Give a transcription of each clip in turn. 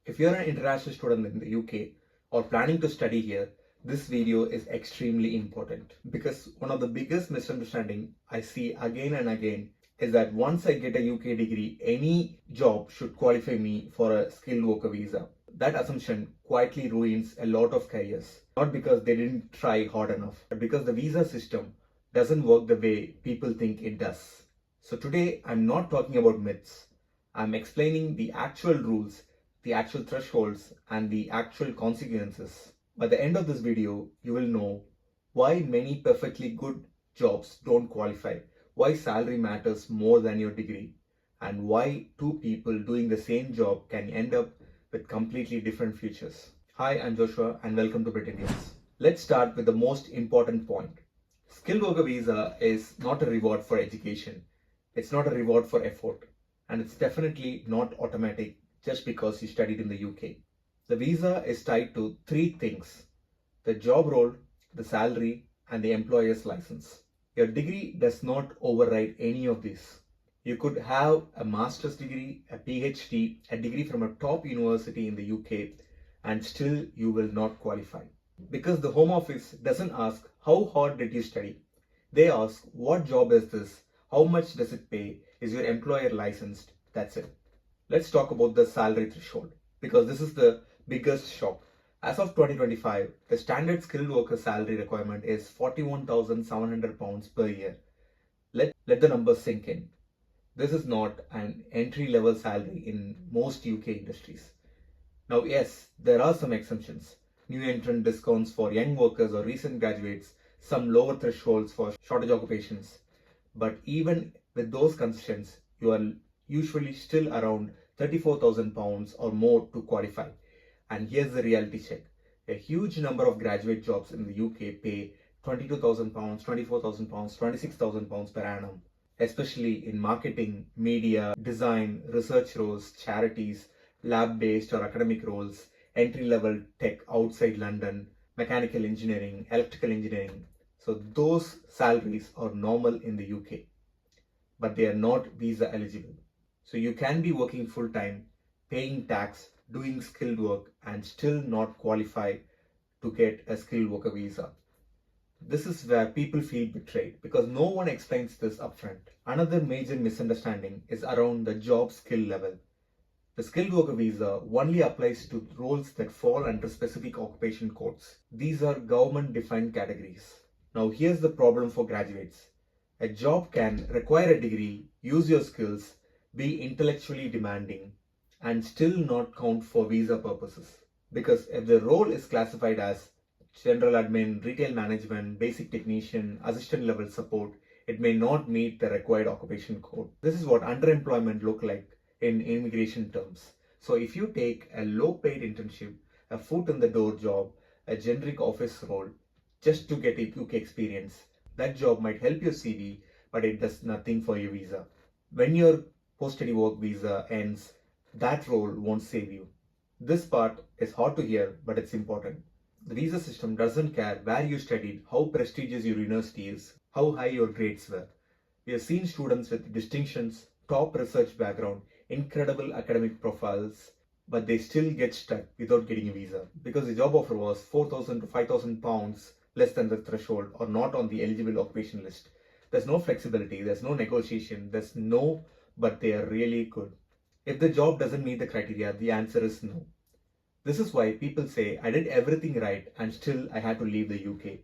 If you're an international student in the UK or planning to study here, this video is extremely important because one of the biggest misunderstanding I see again and again is that once I get a UK degree, any job should qualify me for a skilled worker visa. That assumption quietly ruins a lot of careers, not because they didn't try hard enough, but because the visa system doesn't work the way people think it does. So today I'm not talking about myths. I'm explaining the actual rules, the actual thresholds, and the actual consequences. By the end of this video, you will know why many perfectly good jobs don't qualify, why salary matters more than your degree, and why two people doing the same job can end up with completely different futures. Hi, I'm Joshua and welcome to Brit Indians. Let's start with the most important point. Skilled worker visa is not a reward for education. It's not a reward for effort. And it's definitely not automatic just because you studied in the UK. The visa is tied to three things: the job role, the salary, and the employer's license. Your degree does not override any of these. You could have a master's degree, a PhD, a degree from a top university in the UK, and still you will not qualify. Because the Home Office doesn't ask how hard did you study. They ask what job is this, how much does it pay, is your employer licensed? That's it. Let's talk about the salary threshold because this is the biggest shock. As of 2025, the standard skilled worker salary requirement is £41,700 per year. Let the numbers sink in. This is not an entry level salary in most UK industries. Now, yes, there are some exceptions. New entrant discounts for young workers or recent graduates, some lower thresholds for shortage occupations. But even with those concessions, you are usually still around £34,000 or more to qualify. And here's the reality check. A huge number of graduate jobs in the UK pay £22,000, £24,000, £26,000 per annum, especially in marketing, media, design, research roles, charities, lab-based or academic roles, entry-level tech outside London, mechanical engineering, electrical engineering. So those salaries are normal in the UK, but they are not visa eligible. So you can be working full-time, paying tax, doing skilled work, and still not qualify to get a skilled worker visa. This is where people feel betrayed because no one explains this upfront. Another major misunderstanding is around the job skill level. The skilled worker visa only applies to roles that fall under specific occupation codes. These are government-defined categories. Now here's the problem for graduates. A job can require a degree, use your skills, be intellectually demanding, and still not count for visa purposes. Because if the role is classified as general admin, retail management, basic technician, assistant level support, it may not meet the required occupation code. This is what underemployment look like in immigration terms. So if you take a low paid internship, a foot in the door job, a generic office role, just to get a UK experience, that job might help your CV, but it does nothing for your visa. When your post-study work visa ends, that role won't save you. This part is hard to hear, but it's important. The visa system doesn't care where you studied, how prestigious your university is, how high your grades were. We have seen students with distinctions, top research background, incredible academic profiles, but they still get stuck without getting a visa because the job offer was £4,000 to £5,000 less than the threshold or not on the eligible occupation list. There's no flexibility, there's no negotiation, there's no, but they are really good. If the job doesn't meet the criteria, the answer is no. This is why people say, I did everything right and still I had to leave the UK.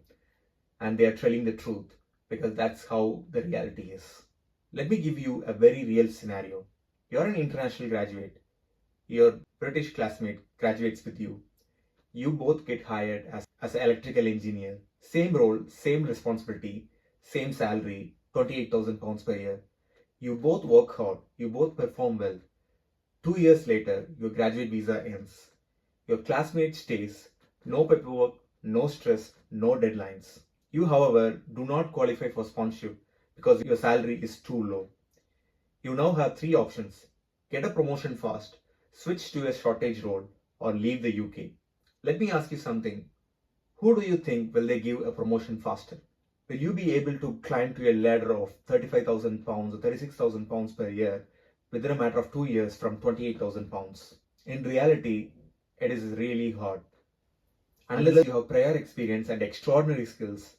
And they are telling the truth because that's how the reality is. Let me give you a very real scenario. You're an international graduate. Your British classmate graduates with you. You both get hired as an electrical engineer. Same role, same responsibility, same salary, £28,000 per year. You both work hard. You both perform well. 2 years later, your graduate visa ends. Your classmate stays. No paperwork, no stress, no deadlines. You, however, do not qualify for sponsorship because your salary is too low. You now have three options: get a promotion fast, switch to a shortage role, or leave the UK. Let me ask you something. Who do you think will they give a promotion faster? Will you be able to climb to a ladder of £35,000 or £36,000 per year within a matter of 2 years from £28,000? In reality, it is really hard. Unless you have prior experience and extraordinary skills,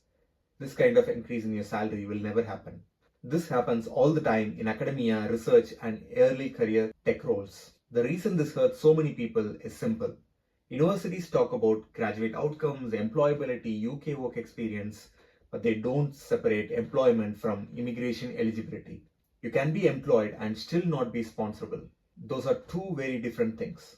this kind of increase in your salary will never happen. This happens all the time in academia, research, and early career tech roles. The reason this hurts so many people is simple. Universities talk about graduate outcomes, employability, UK work experience, but they don't separate employment from immigration eligibility. You can be employed and still not be sponsorable. Those are two very different things.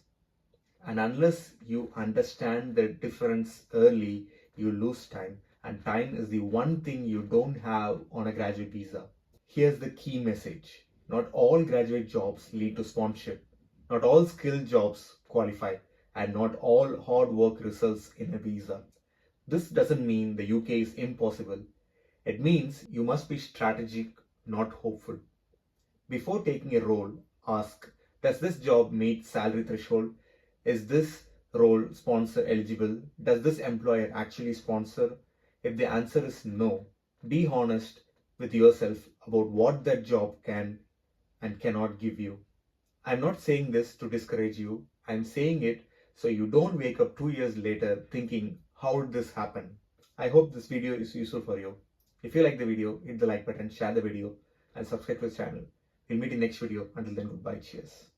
And unless you understand the difference early, you lose time. And time is the one thing you don't have on a graduate visa. Here's the key message. Not all graduate jobs lead to sponsorship. Not all skilled jobs qualify. And not all hard work results in a visa. This doesn't mean the UK is impossible. It means you must be strategic, not hopeful. Before taking a role, ask, does this job meet salary threshold? Is this role sponsor eligible? Does this employer actually sponsor? If the answer is no, be honest with yourself about what that job can and cannot give you. I'm not saying this to discourage you. I'm saying it so you don't wake up 2 years later thinking, how did this happen? I hope this video is useful for you. If you like the video, hit the like button, share the video, and subscribe to the channel. We'll meet in next video. Until then, goodbye. Cheers.